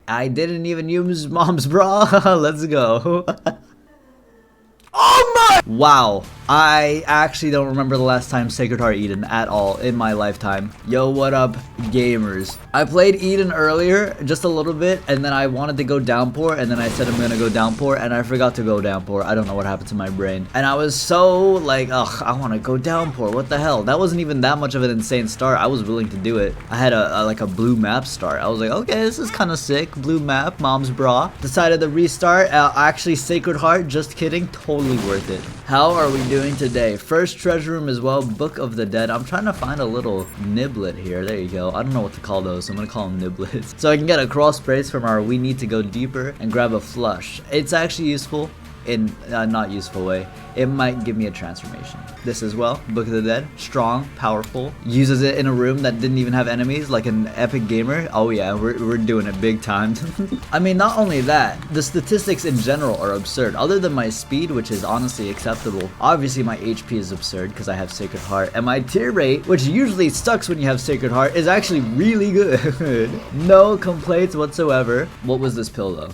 I didn't even use mom's bra. Let's go. Oh my! Wow, I actually don't remember the last time Sacred Heart Eden at all in my lifetime. Yo, what up, gamers? I played Eden earlier, just a little bit, and then I wanted to go Downpour, and then I said I'm gonna go Downpour, and I forgot to go Downpour. I don't know what happened to my brain. And I was so like, ugh, I want to go Downpour. What the hell? That wasn't even that much of an insane start. I was willing to do it. I had like a blue map start. I was like, okay, this is kind of sick. Blue map, mom's bra. Decided to restart. Actually, Sacred Heart, just kidding. Totally worth it. How are we doing today? First treasure room as well, Book of the Dead. I'm trying to find a little niblet here. There you go. I don't know what to call those, so I'm gonna call them niblets. So I can get a cross brace from our we need to go deeper and grab a flush. It's actually useful in a not useful way. It might give me a transformation. This as well, Book of the Dead, strong, powerful, uses it in a room that didn't even have enemies, like an epic gamer. Oh yeah, we're doing it big time. I mean, not only that, the statistics in general are absurd. Other than my speed, which is honestly acceptable, obviously my HP is absurd because I have Sacred Heart, and my tear rate, which usually sucks when you have Sacred Heart, is actually really good. No complaints whatsoever. What was this pill though?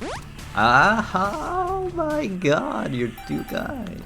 Oh my god, you're too kind.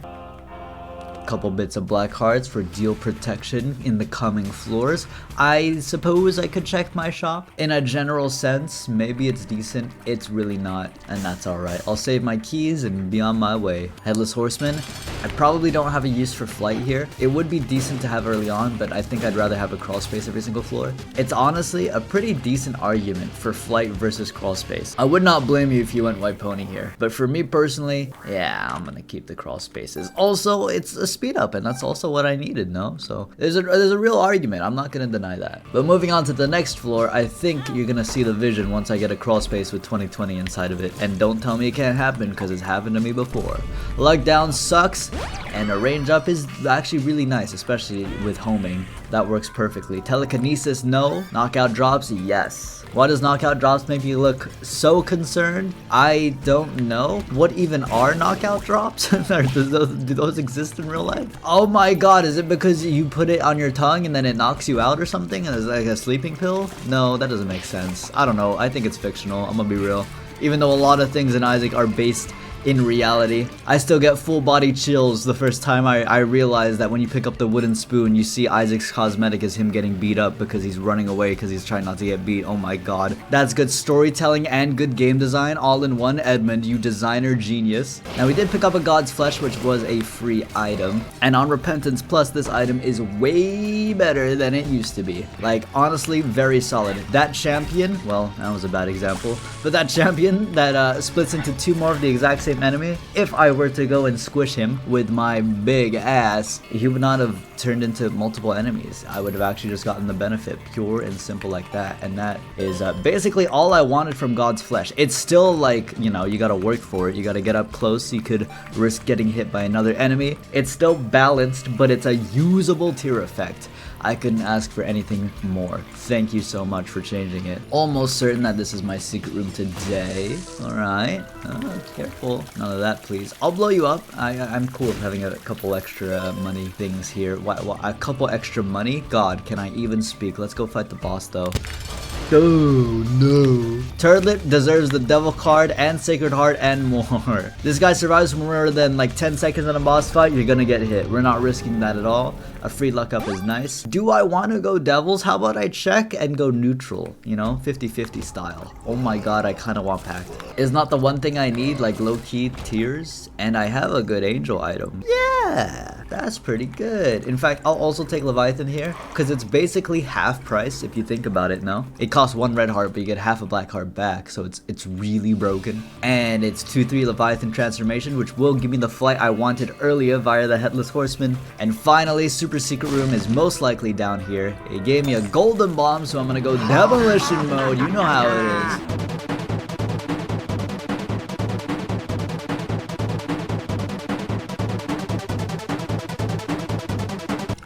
Couple bits of black hearts for deal protection in the coming floors. I suppose I could check my shop. In a general sense, maybe it's decent. It's really not, and that's alright. I'll save my keys and be on my way. Headless Horseman. I probably don't have a use for flight here. It would be decent to have early on, but I think I'd rather have a crawl space every single floor. It's honestly a pretty decent argument for flight versus crawl space. I would not blame you if you went white pony here, but for me personally, yeah, I'm gonna keep the crawl spaces. Also, it's a speed up, and that's also what I needed, no? So there's a real argument. I'm not gonna deny that. But moving on to the next floor, I think you're gonna see the vision once I get a crawl space with 2020 inside of it. And don't tell me it can't happen, because it's happened to me before. Luck down sucks, and a range up is actually really nice, especially with homing. That works perfectly. Telekinesis, no. Knockout drops, yes. Why does knockout drops make me look so concerned? I don't know. What even are knockout drops? do those exist in real life? Oh my god, is it because you put it on your tongue and then it knocks you out or something? And it's like a sleeping pill? No, that doesn't make sense. I don't know. I think it's fictional. I'm gonna be real. Even though a lot of things in Isaac are based in reality, I still get full body chills the first time I realize that when you pick up the wooden spoon, you see Isaac's cosmetic as him getting beat up because he's running away because he's trying not to get beat. Oh my god. That's good storytelling and good game design all in one. Edmund, you designer genius. Now we did pick up a God's Flesh, which was a free item. And on Repentance Plus, this item is way better than it used to be. Like, honestly, very solid. That champion, well, that was a bad example, but that champion that splits into two more of the exact same enemy, if I were to go and squish him with my big ass, he would not have turned into multiple enemies. I would have actually just gotten the benefit, pure and simple like that. And that is basically all I wanted from God's Flesh. It's still like, you know, you gotta work for it. You gotta get up close. You could risk getting hit by another enemy. It's still balanced, but it's a usable tier effect. I couldn't ask for anything more. Thank you so much for changing it. Almost certain that this is my secret room today. Alright. Careful. None of that, please. I'll blow you up. I'm cool with having a couple extra money things here. A couple extra money? God, can I even speak? Let's go fight the boss, though. Oh no. Turlet deserves the Devil card and Sacred Heart and more. This guy survives for more than like 10 seconds in a boss fight, you're gonna get hit. We're not risking that at all. A free luck up is nice. Do I want to go Devils? How about I check and go neutral? You know, 50-50 style. Oh my god, I kind of want Pact. Is not the one thing I need, like low-key tears, and I have a good angel item. Yeah, that's pretty good. In fact, I'll also take Leviathan here, because it's basically half price if you think about it, no? It costs 1 red heart, but you get half a black heart back, so it's really broken. And it's 2-3 Leviathan transformation, which will give me the flight I wanted earlier via the Headless Horseman. And finally, Super Secret Room is most likely down here. It gave me a golden bomb, so I'm gonna go demolition mode. You know how it is.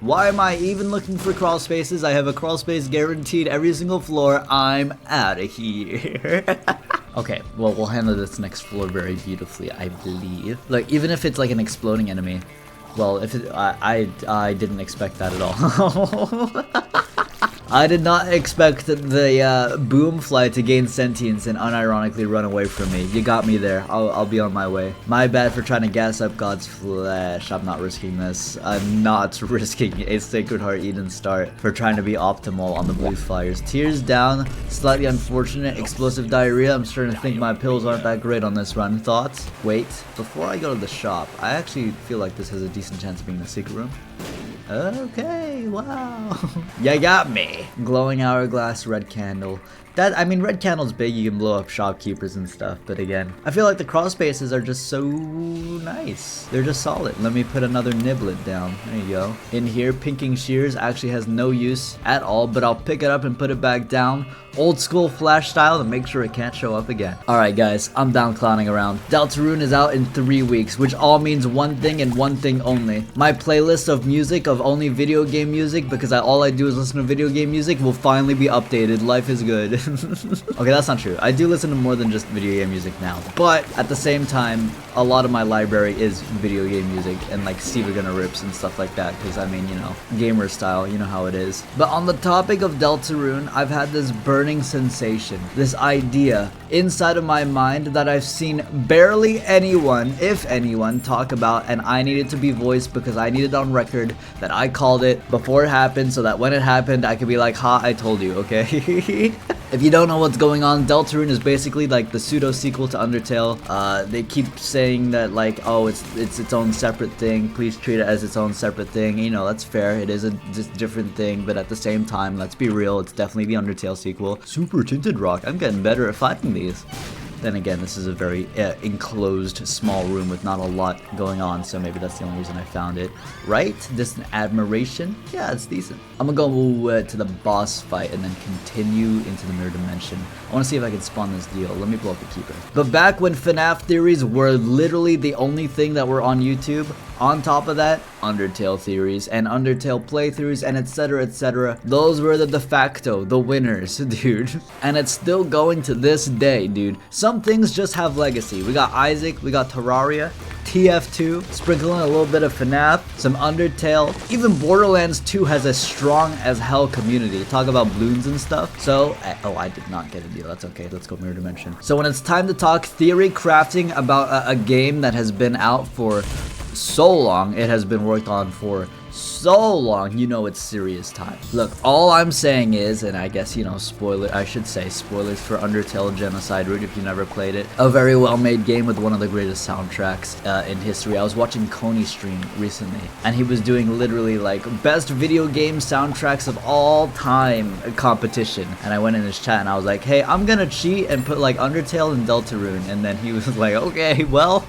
Why am I even looking for crawl spaces? I have a crawl space guaranteed every single floor. I'm out of here. Okay, well, we'll handle this next floor very beautifully, I believe. Like, even if it's like an exploding enemy. Well, if it, I didn't expect that at all. I did not expect the boom fly to gain sentience and unironically run away from me. You got me there. I'll be on my way. My bad for trying to gas up God's flesh. I'm not risking this. I'm not risking a Sacred Heart Eden start for trying to be optimal on the blue flyers. Tears down, slightly unfortunate, explosive diarrhea. I'm starting to think my pills aren't that great on this run. Thoughts? Wait, before I go to the shop, I actually feel like this has a decent chance of being the secret room. Okay, wow. You got me. Glowing hourglass, red candle. That, I mean, red candle's big, you can blow up shopkeepers and stuff, but again, I feel like the cross spaces are just so nice. They're just solid. Let me put another niblet down. There you go. In here, pinking shears actually has no use at all, but I'll pick it up and put it back down. Old school flash style to make sure it can't show up again. Alright guys, I'm down clowning around. Deltarune is out in 3 weeks, which all means one thing and one thing only. My playlist of music, of only video game music, because all I do is listen to video game music, will finally be updated. Life is good. Okay, that's not true. I do listen to more than just video game music now. But at the same time, a lot of my library is video game music and like Steve Gonna rips and stuff like that, because I mean, you know, gamer style, you know how it is. But on the topic of Deltarune, I've had this burning sensation, this idea inside of my mind that I've seen barely anyone, if anyone, talk about, and I needed to be voiced because I needed on record that I called it before it happened, so that when it happened I could be like, ha, I told you, okay? If you don't know what's going on, Deltarune is basically like the pseudo sequel to Undertale. They keep saying that like, oh, it's its own separate thing. Please treat it as its own separate thing. You know, that's fair. It is a just different thing, but at the same time, let's be real. It's definitely the Undertale sequel. Super tinted rock. I'm getting better at fighting these. Then again, this is a very enclosed, small room with not a lot going on, so maybe that's the only reason I found it. Right? Distant admiration? Yeah, it's decent. I'm gonna go to the boss fight and then continue into the mirror dimension. I want to see if I can spawn this deal. Let me blow up the keeper. But back when FNAF theories were literally the only thing that were on YouTube, on top of that, Undertale theories and Undertale playthroughs and etc. Those were the de facto, the winners, dude. And it's still going to this day, dude. Some things just have legacy. We got Isaac, we got Terraria, TF2, sprinkling a little bit of FNAF, some Undertale. Even Borderlands 2 has a strong as hell community. Talk about balloons and stuff. So, oh, I did not get a deal. That's okay. Let's go mirror dimension. So when it's time to talk theory crafting about a game that has been out for so long, it has been worked on for so long, you know it's serious time. Look, all I'm saying is, and I guess, you know, I should say spoilers for Undertale Genocide Route if you never played it. A very well made game with one of the greatest soundtracks in history. I was watching Coney stream recently, and he was doing literally like best video game soundtracks of all time competition. And I went in his chat and I was like, hey, I'm gonna cheat and put like Undertale and Deltarune. And then he was like, okay, well.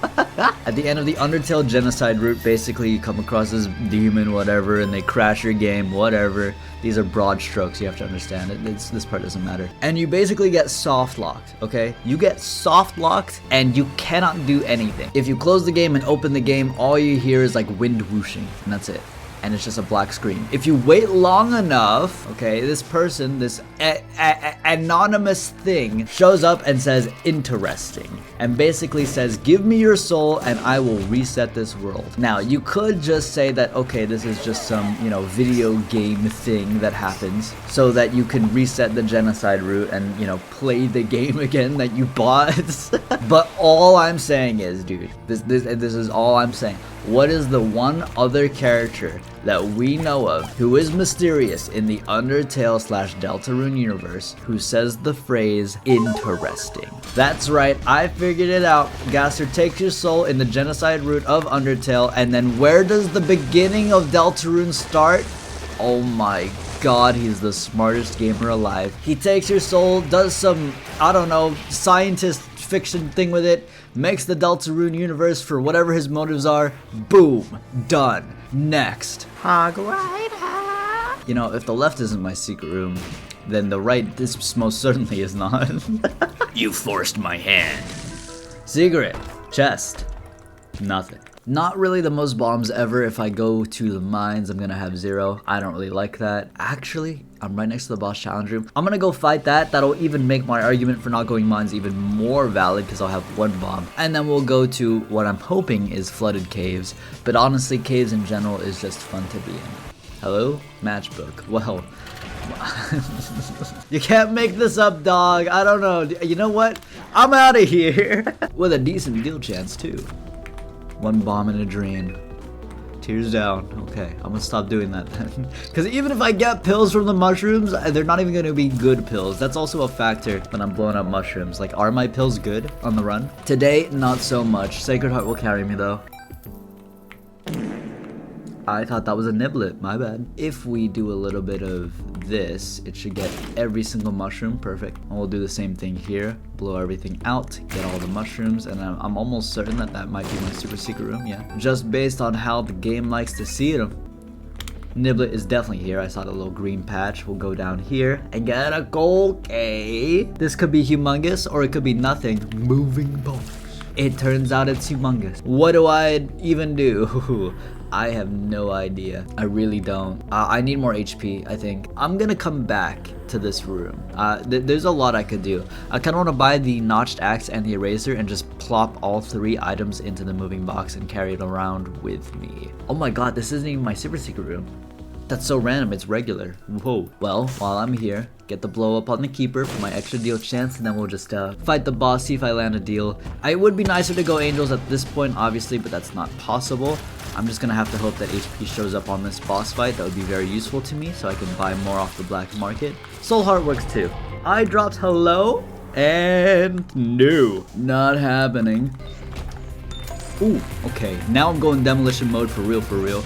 At the end of the Undertale Genocide Route, basically you come across this demon, whatever, and they crash your game, whatever. These are broad strokes, you have to understand it. This part doesn't matter. And you basically get soft locked, okay? You get soft locked and you cannot do anything. If you close the game and open the game, all you hear is like wind whooshing, and that's it. And it's just a black screen. If you wait long enough, okay, this person, this anonymous thing shows up and says, interesting. And basically says, give me your soul and I will reset this world. Now, you could just say that, okay, this is just some, you know, video game thing that happens so that you can reset the genocide route and, you know, play the game again that you bought. But all I'm saying is, dude, this is all I'm saying. What is the one other character that we know of who is mysterious in the Undertale / Deltarune universe who says the phrase interesting? That's right, I figured it out. Gaster takes your soul in the genocide route of Undertale, and then where does the beginning of Deltarune start? Oh my god, he's the smartest gamer alive. He takes your soul, does some, I don't know, scientist fiction thing with it, makes the Deltarune universe for whatever his motives are. Boom. Done. Next. You know, if the left isn't my secret room, then the right, this most certainly is not. You forced my hand. Secret. Chest. Nothing. Not really the most bombs ever. If I go to the mines, I'm gonna have 0. I don't really like that. Actually, I'm right next to the boss challenge room. I'm gonna go fight that. That'll even make my argument for not going mines even more valid because I'll have 1 bomb. And then we'll go to what I'm hoping is flooded caves. But honestly, caves in general is just fun to be in. Hello? Matchbook. Well, You can't make this up, dog. I don't know. You know what? I'm out of here. With a decent deal chance, too. One bomb and a drain. Tears down. Okay, I'm gonna stop doing that then. Because even if I get pills from the mushrooms, they're not even gonna be good pills. That's also a factor when I'm blowing up mushrooms. Like, are my pills good on the run? Today, not so much. Sacred Heart will carry me though. I thought that was a niblet, my bad. If we do a little bit of this, it should get every single mushroom, perfect. And we'll do the same thing here, blow everything out, get all the mushrooms, and I'm almost certain that that might be my super secret room, yeah. Just based on how the game likes to see them. Niblet is definitely here. I saw the little green patch. We'll go down here and get a gold K. This could be humongous or it could be nothing. Moving box. It turns out it's humongous. What do I even do? I have no idea. I really don't. I need more HP, I think. I'm gonna come back to this room. There's a lot I could do. I kind of want to buy the notched axe and the eraser and just plop all 3 items into the moving box and carry it around with me. Oh my god, this isn't even my super secret room. That's so random, it's regular. Whoa. Well, while I'm here, get the blow up on the keeper for my extra deal chance, and then we'll just fight the boss, see if I land a deal. It would be nicer to go angels at this point, obviously, but that's not possible. I'm just gonna have to hope that HP shows up on this boss fight. That would be very useful to me, so I can buy more off the black market. Soul Heart works too. Eye drops, hello? And no. Not happening. Ooh, okay. Now I'm going demolition mode for real, for real.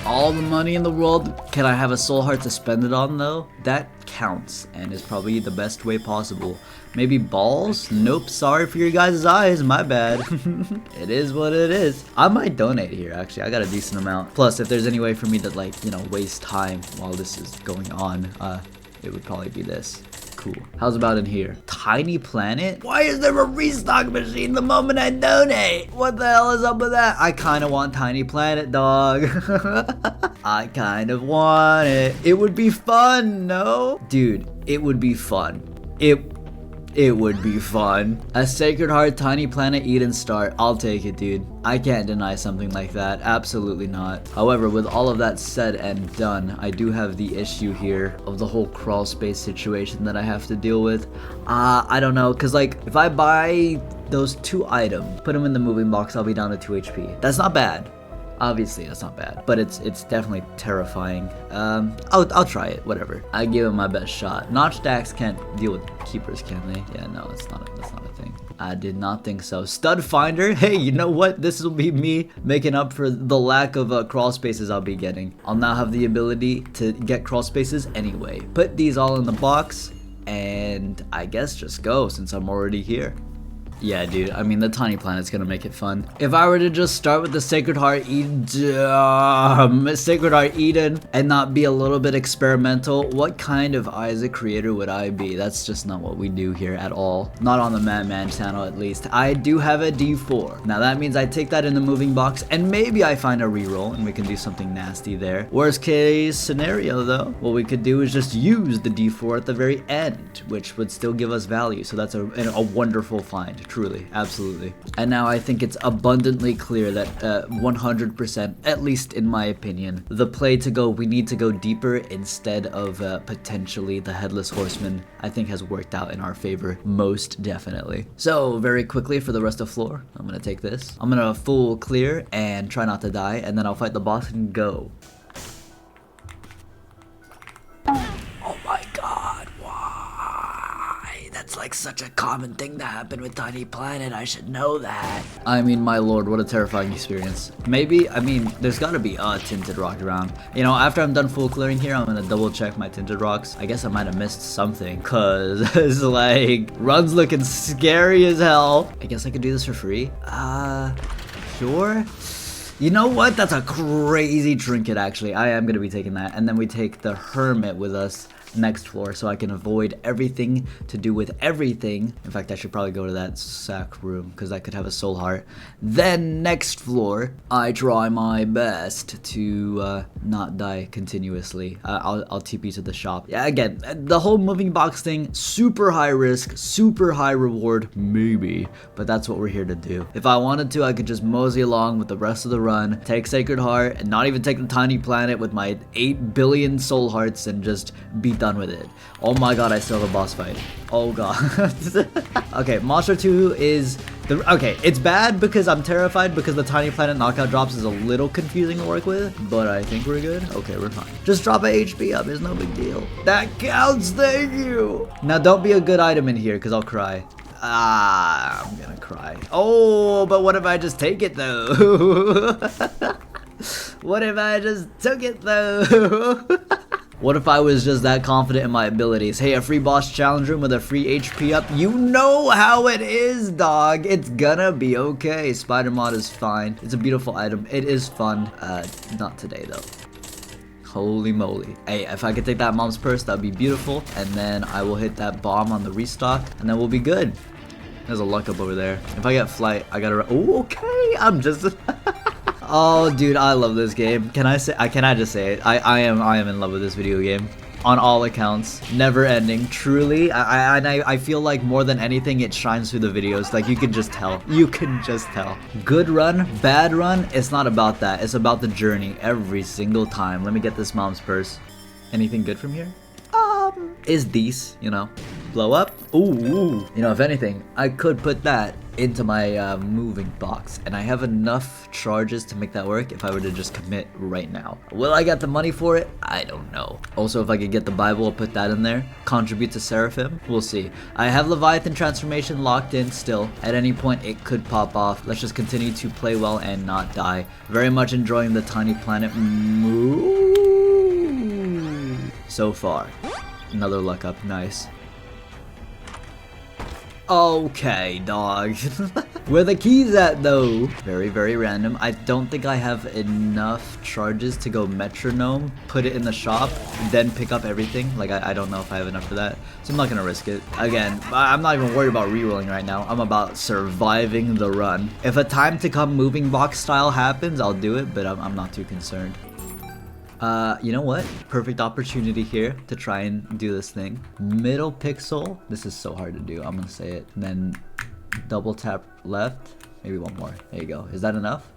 All the money in the world. Can I have a soul heart to spend it on though? That counts and is probably the best way possible. Maybe balls? Nope, sorry for your guys' eyes, my bad. It is what it is. I might donate here actually, I got a decent amount. Plus if there's any way for me to like, you know, waste time while this is going on, it would probably be this. Cool. How's about in here? Tiny planet? Why is there a restock machine the moment I donate? What the hell is up with that? I kind of want tiny planet, dog. I kind of want it. It would be fun, no? Dude, it would be fun. It would be fun. A Sacred Heart Tiny Planet Eden Star. I'll take it, dude. I can't deny something like that. Absolutely not. However, with all of that said and done, I do have the issue here of the whole crawl space situation that I have to deal with. I don't know, because like, if I buy those 2 items, put them in the moving box, I'll be down to 2 HP. That's not bad. Obviously, that's not bad, but it's definitely terrifying. I'll try it, whatever. I give it my best shot. Notched axe can't deal with keepers, can they? Yeah, no, that's not a thing. I did not think so. Stud finder? Hey, you know what? This will be me making up for the lack of crawl spaces I'll be getting. I'll now have the ability to get crawl spaces anyway. Put these all in the box, and I guess just go since I'm already here. Yeah, dude, I mean, the tiny planet's gonna make it fun. If I were to just start with the Sacred Heart Eden, and not be a little bit experimental, what kind of Isaac creator would I be? That's just not what we do here at all. Not on the Man channel, at least. I do have a D4. Now, that means I take that in the moving box, and maybe I find a reroll, and we can do something nasty there. Worst case scenario, though, what we could do is just use the D4 at the very end, which would still give us value, so that's a wonderful find. Truly, absolutely. And now I think it's abundantly clear that 100%, at least in my opinion, the play to go, we need to go deeper instead of potentially the Headless Horseman, I think has worked out in our favor, most definitely. So very quickly for the rest of floor, I'm gonna take this. I'm gonna full clear and try not to die, and then I'll fight the boss and go. Oh my god, why? That's like such a common thing to happen with Tiny Planet, I should know that. I mean, my lord, what a terrifying experience. Maybe, I mean, there's gotta be a tinted rock around. You know, after I'm done full clearing here, I'm gonna double check my tinted rocks. I guess I might have missed something, cause it's like, run's looking scary as hell. I guess I could do this for free. Sure. You know what? That's a crazy trinket, actually. I am going to be taking that. And then we take the Hermit with us. next floor so I can avoid everything to do with everything. In fact, I should probably go to that sack room because that could have a soul heart. Then next floor, I try my best to not die continuously. I'll TP to the shop. Yeah, again, the whole moving box thing, super high risk, super high reward, maybe, but that's what we're here to do. If I wanted to, I could just mosey along with the rest of the run, take Sacred Heart, and not even take the tiny planet with my 8 billion soul hearts and just be done with it. Oh my god, I still have a boss fight. Oh god. Okay, Monster 2 is okay, it's bad because I'm terrified because the tiny planet knockout drops is a little confusing to work with, but I think we're good. Okay, we're fine. Just drop a HP up, it's no big deal. That counts, thank you. Now don't be a good item in here because I'll cry. Ah, I'm gonna cry. Oh, but what if I just take it though? What if I just took it though? What if I was just that confident in my abilities? Hey, a free boss challenge room with a free HP up. You know how it is, dog. It's gonna be okay. Spider mod is fine. It's a beautiful item. It is fun. Not today though. Holy moly. Hey, if I could take that mom's purse, that'd be beautiful. And then I will hit that bomb on the restock and then we'll be good. There's a luck up over there. If I get flight, I gotta, oh, okay. I'm just, oh, dude, I love this game. Can I just say it? I am in love with this video game. On all accounts, never ending. Truly, I feel like more than anything, it shines through the videos. Like you can just tell. You can just tell. Good run, bad run. It's not about that. It's about the journey every single time. Let me get this mom's purse. Anything good from here? Is these, you know, blow up? Ooh, you know, if anything, I could put that into my moving box, and I have enough charges to make that work if I were to just commit right now. Will I get the money for it? I don't know. Also, if I could get the Bible, I'll put that in there. Contribute to Seraphim? We'll see. I have Leviathan transformation locked in still. At any point, it could pop off. Let's just continue to play well and not die. Very much enjoying the tiny planet move so far. Another luck up, nice. Okay, dog. Where the keys at though? Very, very random. I don't think I have enough charges to go metronome, put it in the shop, then pick up everything. Like, I don't know if I have enough for that. So I'm not gonna risk it. Again, I'm not even worried about rerolling right now. I'm about surviving the run. If a time to come moving box style happens, I'll do it, but I'm not too concerned. You know what? Perfect opportunity here to try and do this thing. Middle pixel. This is so hard to do. I'm gonna say it. And then double tap left. Maybe one more. There you go. Is that enough?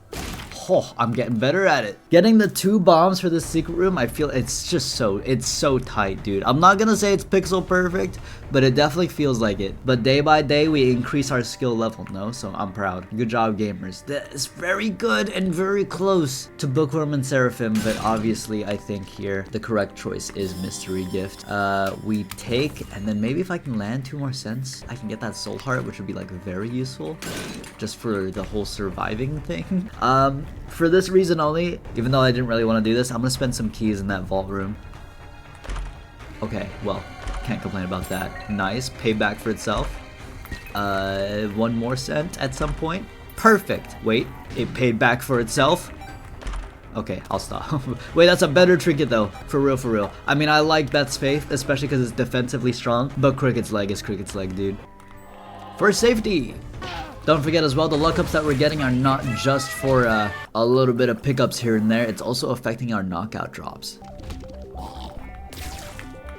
Oh, I'm getting better at it. Getting the 2 bombs for the secret room, I feel it's so tight, dude. I'm not gonna say it's pixel perfect, but it definitely feels like it. But day by day, we increase our skill level, no? So I'm proud. Good job, gamers. That is very good and very close to Bookworm and Seraphim, but obviously, I think here, the correct choice is Mystery Gift. We take, and then maybe if I can land 2 more cents, I can get that Soul Heart, which would be like very useful, just for the whole surviving thing. For this reason only, even though I didn't really want to do this, I'm gonna spend some keys in that vault room. Okay, well, can't complain about that. Nice, payback for itself. 1 more cent at some point. Perfect. Wait, it paid back for itself. Okay, I'll stop. Wait, that's a better trinket though. For real, for real. I mean, I like Beth's Faith, especially because it's defensively strong, but Cricket's Leg is Cricket's Leg, dude. For safety. Don't forget as well, the luck ups that we're getting are not just for a little bit of pickups here and there. It's also affecting our knockout drops.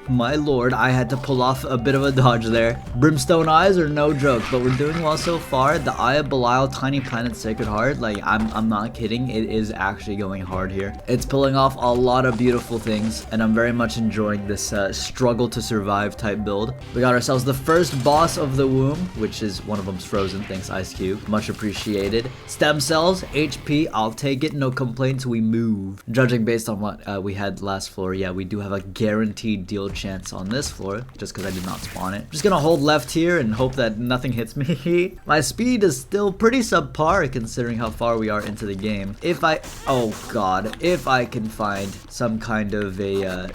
My lord, I had to pull off a bit of a dodge there. Brimstone eyes are no joke, but we're doing well so far. The Eye of Belial, Tiny Planet, Sacred Heart, like I'm not kidding. It is actually going hard here. It's pulling off a lot of beautiful things, and I'm very much enjoying this struggle to survive type build. We got ourselves the first boss of the womb, which is one of them's frozen. Thanks, Ice Cube. Much appreciated. Stem cells, HP, I'll take it. No complaints, we move. Judging based on what we had last floor, yeah, we do have a guaranteed deal chance on this floor, just because I did not spawn it. Just gonna hold left here and hope that nothing hits me. My speed is still pretty subpar considering how far we are into the game. If I, oh god, if I can find some kind of a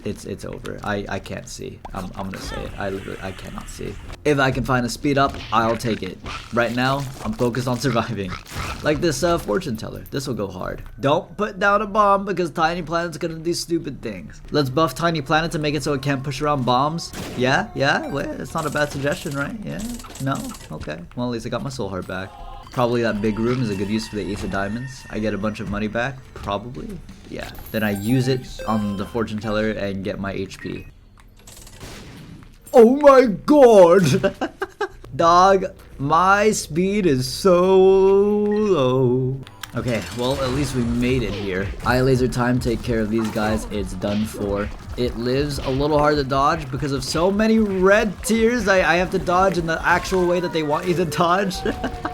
it's over. I can't see. I'm gonna say it. I cannot see. If I can find a speed up, I'll take it. Right now, I'm focused on surviving. Like this fortune teller. This will go hard. Don't put down a bomb because Tiny Planet's gonna do stupid things. Let's buff Tiny Planet to make it so it can't push around bombs. Yeah? Well, it's not a bad suggestion, right? Yeah? No? Okay. Well, at least I got my soul heart back. Probably that big room is a good use for the Ace of Diamonds. I get a bunch of money back. Probably. Yeah. Then I use it on the fortune teller and get my HP. Oh my god! Dog, my speed is so low. Okay, well, at least we made it here. Eye laser time, take care of these guys. It's done for. It lives a little hard to dodge because of so many red tears. I have to dodge in the actual way that they want you to dodge.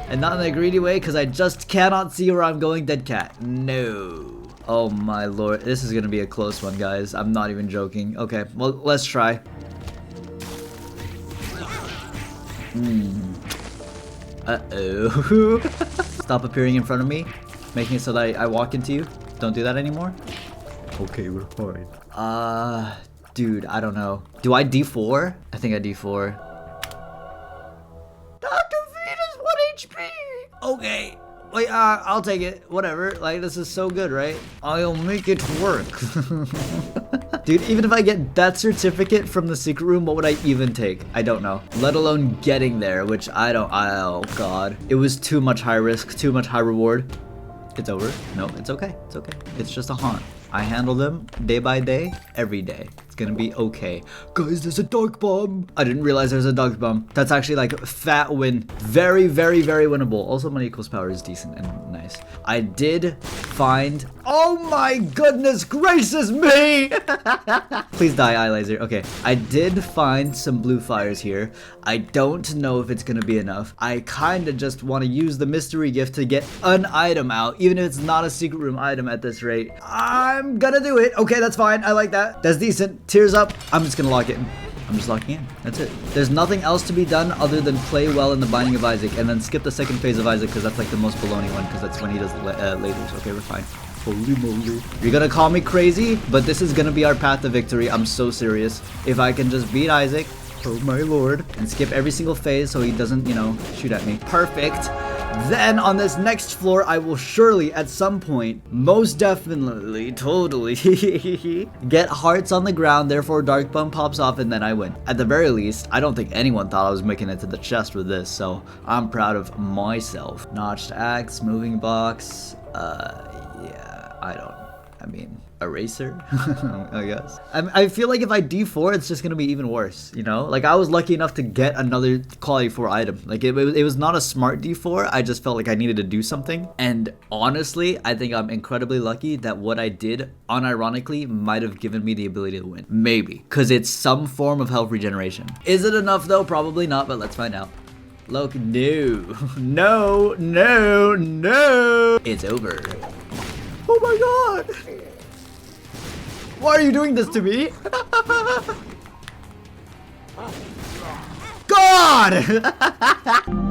And not in the greedy way because I just cannot see where I'm going, dead cat. No. Oh my lord, this is gonna be a close one, guys. I'm not even joking. Okay, well, let's try. Uh-oh. Stop appearing in front of me, making it so that I walk into you. Don't do that anymore. Okay, we're fine. Dude, I don't know. Do I D4? I think I D4. Dr. Feed is 1 HP! Okay. Wait, I'll take it. Whatever. Like, this is so good, right? I'll make it work. Dude, even if I get that certificate from the secret room, what would I even take? I don't know. Let alone getting there, which I don't. Oh, God. It was too much high risk, too much high reward. It's over. No, it's okay. It's okay. It's just a haunt. I handle them day by day, every day. It's gonna be okay. Guys, there's a dark bomb. I didn't realize there's a dark bomb. That's actually like a fat win. Very, very, very winnable. Also, money equals power is decent and nice. I did find... Oh my goodness gracious me! Please die, eye laser. Okay, I did find some blue fires here. I don't know if it's gonna be enough. I kinda just want to use the mystery gift to get an item out, even if it's not a secret room item at this rate. I'm gonna do it. Okay, that's fine. I like that. That's decent. Tears up. I'm just gonna lock it in. I'm just locking in. That's it. There's nothing else to be done other than play well in the Binding of Isaac and then skip the second phase of Isaac because that's like the most baloney one because that's when he does lasers. Okay, we're fine. Holy moly. You're gonna call me crazy, but this is gonna be our path to victory. I'm so serious. If I can just beat Isaac, oh my lord, and skip every single phase so he doesn't, you know, shoot at me. Perfect. Then on this next floor, I will surely at some point, most definitely, totally, get hearts on the ground, therefore Dark Bum pops off and then I win. At the very least, I don't think anyone thought I was making it to the chest with this, so I'm proud of myself. Notched axe, moving box, yeah, I mean, eraser, I guess. I feel like if I D4, it's just gonna be even worse, you know? Like, I was lucky enough to get another quality 4 item. Like, it was not a smart D4, I just felt like I needed to do something. And honestly, I think I'm incredibly lucky that what I did, unironically, might have given me the ability to win. Maybe, because it's some form of health regeneration. Is it enough though? Probably not, but let's find out. Look, no. No, no, no. It's over. Oh my god! Why are you doing this to me? God!